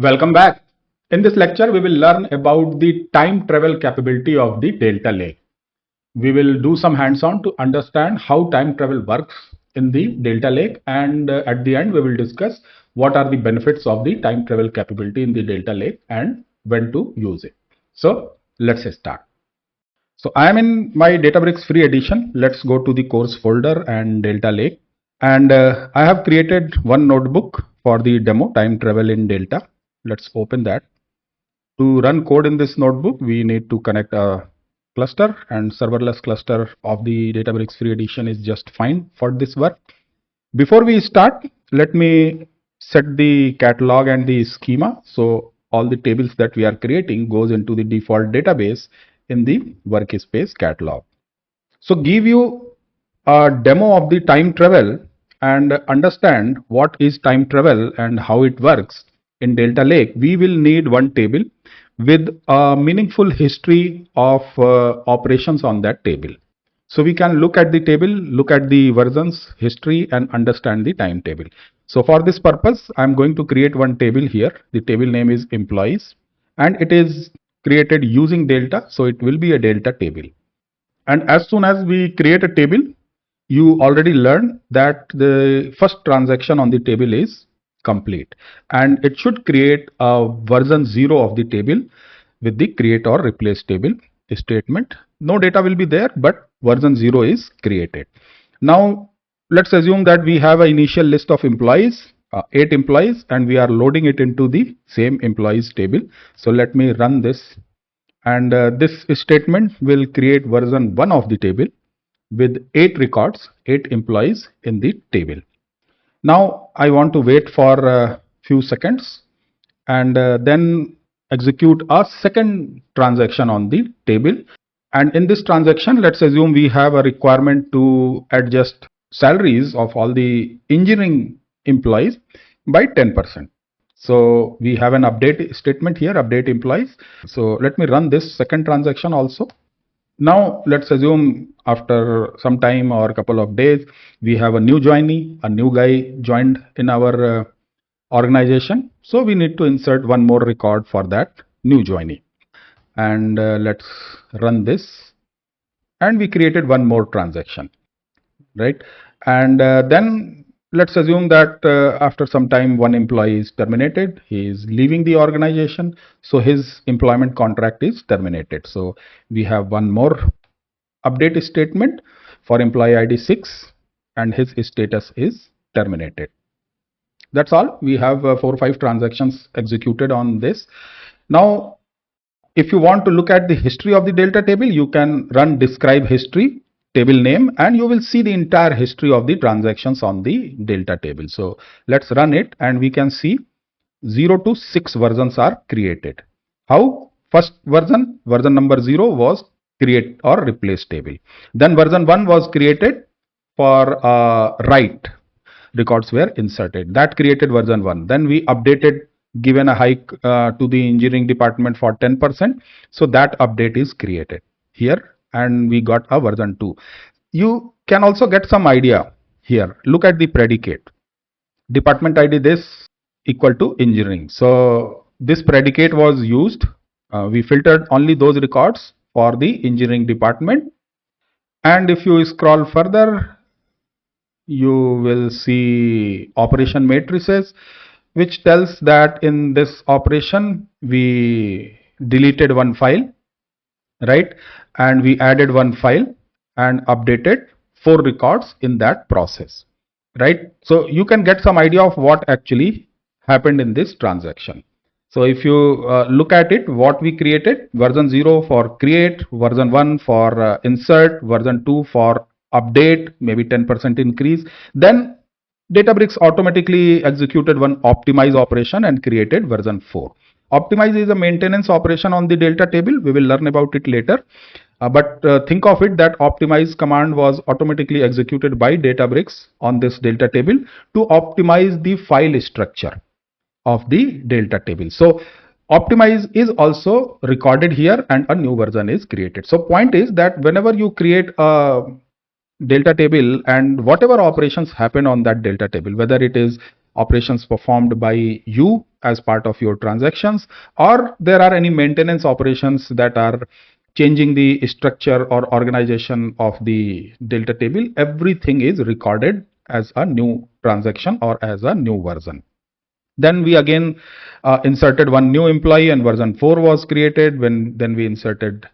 Welcome back. In this lecture, we will learn about the time travel capability of the Delta Lake. We will do some hands-on to understand how time travel works in the Delta Lake, and at the end, we will discuss what are the benefits of the time travel capability in the Delta Lake and when to use it. So let's start. So I am in my Databricks free edition. Let's go to the course folder and Delta Lake. And I have created one notebook for the demo time travel in Delta. Let's open that. To run code in this notebook, we need to connect a cluster, and serverless cluster of the Databricks free edition is just fine for this work. Before we start, let me set the catalog and the schema. So all the tables that we are creating goes into the default database in the workspace catalog. So give you a demo of the time travel and understand what is time travel and how it works in Delta Lake. We will need one table with a meaningful history of operations on that table. So we can look at the table, look at the versions, history, and understand the timetable. So for this purpose, I'm going to create one table here. The table name is employees, and it is created using Delta. So it will be a Delta table. And as soon as we create a table, you already learned that the first transaction on the table is complete, and it should create a version 0 of the table with the create or replace table statement. No data will be there, but version 0 is created. Now let's assume that we have an initial list of employees, 8 employees, and we are loading it into the same employees table. So let me run this, and this statement will create version 1 of the table with 8 records, 8 employees in the table. Now I want to wait for a few seconds and then execute a second transaction on the table. And in this transaction, let's assume we have a requirement to adjust salaries of all the engineering employees by 10%. So we have an update statement here, update employees. So let me run this second transaction also. Now let's assume after some time or a couple of days, we have a new joinee, a new guy joined in our organization. So we need to insert one more record for that new joinee. And let's run this. And we created one more transaction, right? And then let's assume that after some time, one employee is terminated. He is leaving the organization. So his employment contract is terminated. So we have one more update statement for employee ID 6, and his status is terminated. That's all. We have 4 or 5 transactions executed on this. Now, if you want to look at the history of the Delta table, you can run describe history table name, and you will see the entire history of the transactions on the Delta table. So let's run it, and we can see 0 to 6 versions are created. How? First version number 0 was create or replace table. Then version 1 was created for write, records were inserted. That created version 1. Then we updated, given a hike to the engineering department for 10%. So that update is created here, and we got a version 2. You can also get some idea here. Look at the predicate. Department ID this equal to engineering. So this predicate was used. We filtered only those records for the engineering department. And if you scroll further, you will see operation matrices, which tells that in this operation we deleted one file, right? And we added one file and updated 4 records in that process, right? So you can get some idea of what actually happened in this transaction. So if you look at it, what we created, version 0 for create, version 1 for insert, version 2 for update, maybe 10% increase. Then Databricks automatically executed one optimize operation and created version 4. Optimize is a maintenance operation on the Delta table. We will learn about it later. But think of it that optimize command was automatically executed by Databricks on this Delta table to optimize the file structure of the Delta table. So optimize is also recorded here, and a new version is created. So point is that whenever you create a Delta table and whatever operations happen on that Delta table, whether it is operations performed by you as part of your transactions, or there are any maintenance operations that are changing the structure or organization of the delta table, everything is recorded as a new transaction or as a new version. Then we again inserted one new employee and version 4 was created. Then we inserted,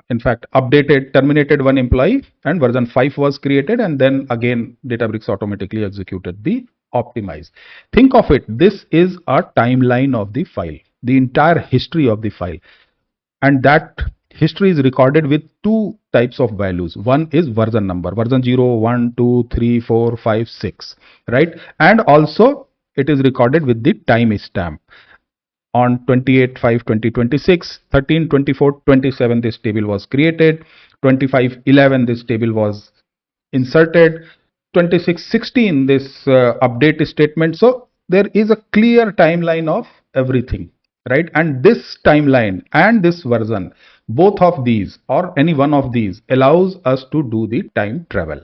in fact, terminated one employee and version 5 was created, and then again Databricks automatically executed the optimize. Think of it, this is a timeline of the file, the entire history of the file, and that history is recorded with two types of values. One is version number, version 0, 1, 2, 3, 4, 5, 6, right? And also it is recorded with the time stamp. On 28/5/2026, 13/24/27 this table was created, 25/11 this table was inserted, 26/16 this update statement. So there is a clear timeline of everything, right? And this timeline and this version, both of these or any one of these allows us to do the time travel.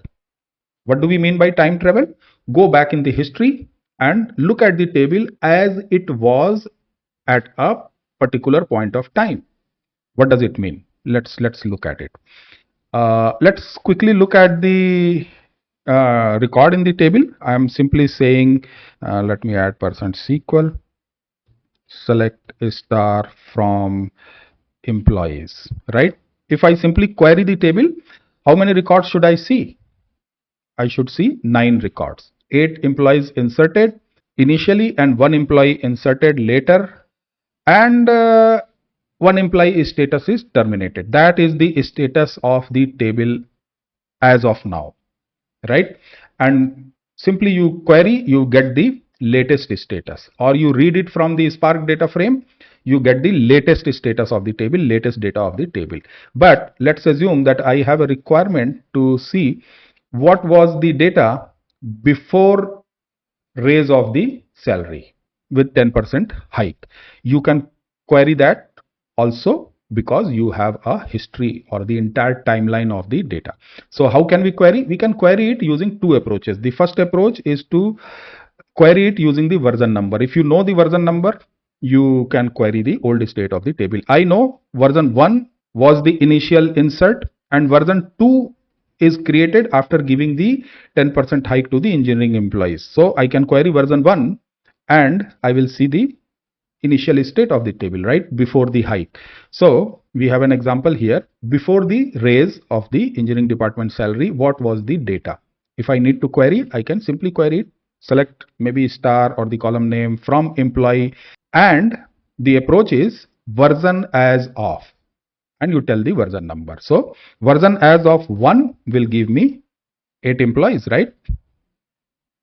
What do we mean by time travel? Go back in the history and look at the table as it was at a particular point of time. What does it mean? Let's look at it. Let's quickly look at the record in the table. I am simply saying, let me add %SQL, select star from employees, right? If I simply query the table, how many records should I see? I should see 9 records. 8 employees inserted initially and 1 employee inserted later, and 1 employee status is terminated. That is the status of the table as of now, right? And simply you query, you get the latest status, or you read it from the Spark data frame, you get the latest status of the table, latest data of the table. But let's assume that I have a requirement to see what was the data before raise of the salary with 10% hike. You can query that also because you have a history or the entire timeline of the data. So how can we query? We can query it using two approaches. The first approach is to query it using the version number. If you know the version number, you can query the old state of the table. I know version 1 was the initial insert and version 2 is created after giving the 10% hike to the engineering employees. So I can query version 1 and I will see the initial state of the table, right, before the hike. So we have an example here. Before the raise of the engineering department salary, what was the data? If I need to query, I can simply query it, select maybe star or the column name from employee, and the approach is version as of, and you tell the version number. So version as of 1 will give me 8 employees, right?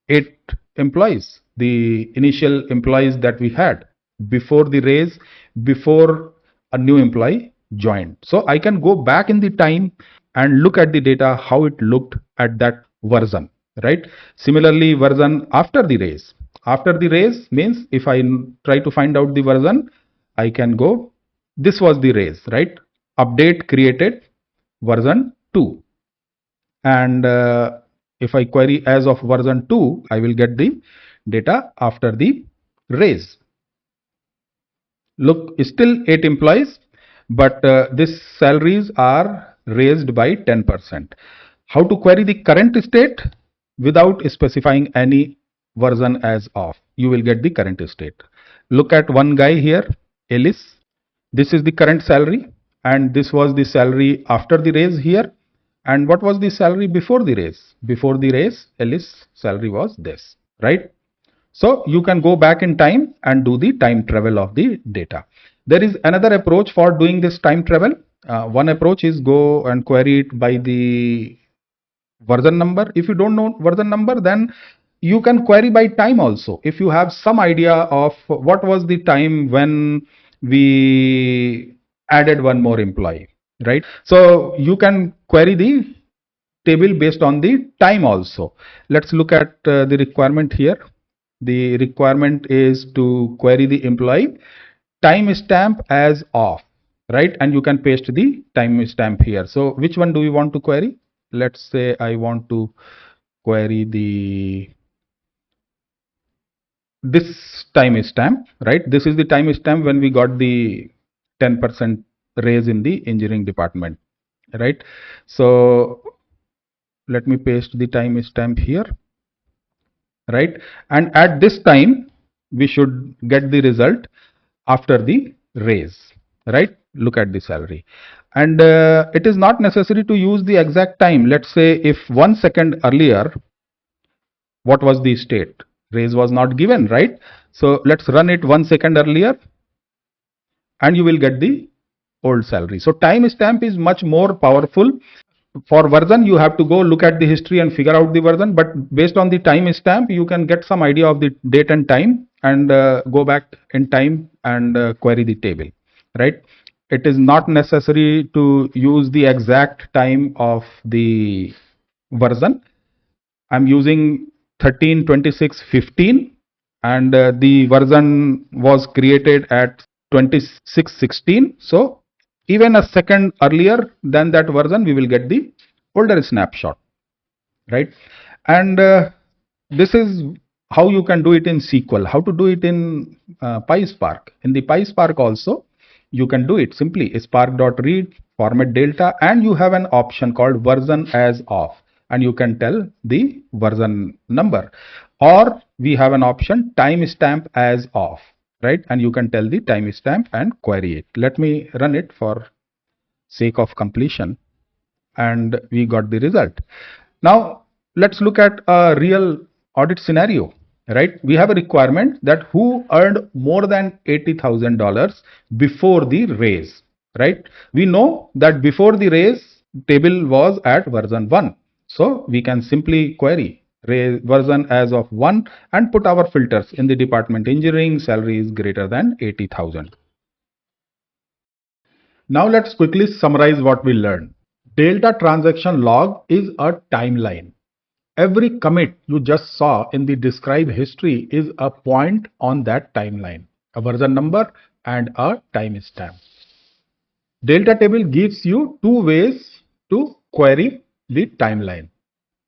8 employees, the initial employees that we had before the raise, before a new employee joined. So I can go back in the time and look at the data, how it looked at that version, right? Similarly, version after the raise. After the raise means if I try to find out the version, I can go, this was the raise, right? Update created version 2. And if I query as of version 2, I will get the data after the raise. Look, still 8 employees, but these salaries are raised by 10%. How to query the current state without specifying any version as of? You will get the current state. Look at one guy here, Ellis. This is the current salary, and this was the salary after the raise here. And what was the salary before the raise? Before the raise, Ellis' salary was this, right? So you can go back in time and do the time travel of the data. There is another approach for doing this time travel. One approach is go and query it by the version number. If you don't know version number, then you can query by time also. If you have some idea of what was the time when we added one more employee, right? So you can query the table based on the time also. Let's look at the requirement here. The requirement is to query the employee timestamp as of, right? And you can paste the timestamp here. So which one do we want to query? Let's say I want to query the this time stamp, right? This is the time stamp when we got the 10% raise in the engineering department, right? So let me paste the time stamp here, right? And at this time, we should get the result after the raise, right? Look at the salary. And it is not necessary to use the exact time. Let's say if 1 second earlier, what was the state? Raise was not given, right? So let's run it 1 second earlier and you will get the old salary. So timestamp is much more powerful. For version, you have to go look at the history and figure out the version, but based on the timestamp, you can get some idea of the date and time and go back in time and query the table, right? It is not necessary to use the exact time of the version. I'm using 13.26.15 and the version was created at 26.16. So even a second earlier than that version, we will get the older snapshot, right? And this is how you can do it in SQL. How to do it in PySpark. In the PySpark also, you can do it simply spark.read format delta, and you have an option called version as of, and you can tell the version number, or we have an option timestamp as of, right? And you can tell the timestamp and query it. Let me run it for sake of completion, and we got the result. Now let's look at a real audit scenario, right? We have a requirement that who earned more than $80,000 before the raise, right? We know that before the raise table was at version 1. So we can simply query raise version as of 1 and put our filters in the department engineering salary is greater than 80,000. Now let's quickly summarize what we learned. Delta transaction log is a timeline. Every commit you just saw in the describe history is a point on that timeline, a version number and a timestamp. Delta table gives you two ways to query the timeline.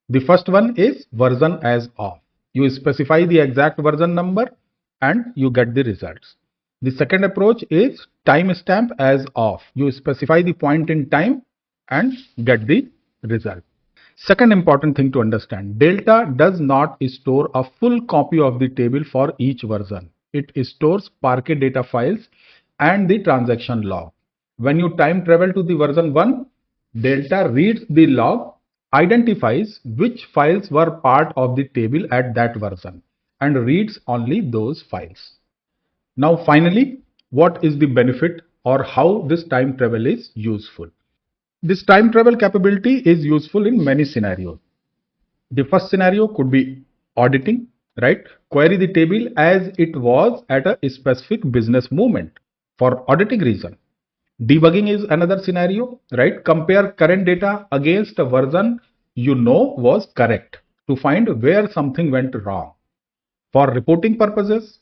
The first one is version as of. You specify the exact version number and you get the results. The second approach is timestamp as of. You specify the point in time and get the result. Second important thing to understand, Delta does not store a full copy of the table for each version. It stores Parquet data files and the transaction log. When you time travel to the version 1, Delta reads the log, identifies which files were part of the table at that version, and reads only those files. Now finally, what is the benefit or how this time travel is useful? This time travel capability is useful in many scenarios. The first scenario could be auditing, right? Query the table as it was at a specific business moment for auditing reason. Debugging is another scenario, right? Compare current data against a version you know was correct to find where something went wrong. For reporting purposes,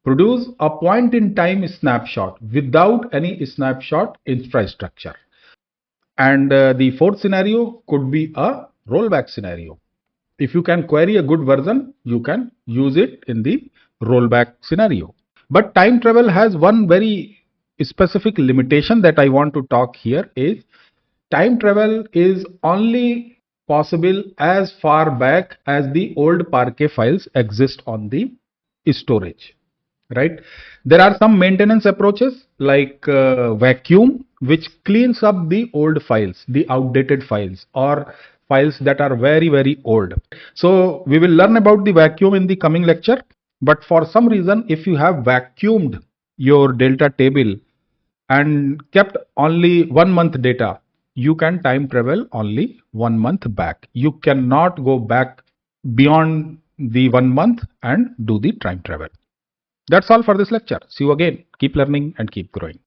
produce a point in time snapshot without any snapshot infrastructure. And the fourth scenario could be a rollback scenario. If you can query a good version, you can use it in the rollback scenario. But time travel has one very specific limitation that I want to talk here is time travel is only possible as far back as the old Parquet files exist on the storage, right? There are some maintenance approaches like vacuum, which cleans up the old files, the outdated files, or files that are very, very old. So we will learn about the vacuum in the coming lecture. But for some reason, if you have vacuumed your delta table and kept only 1 month data, you can time travel only 1 month back. You cannot go back beyond the 1 month and do the time travel. That's all for this lecture. See you again. Keep learning and keep growing.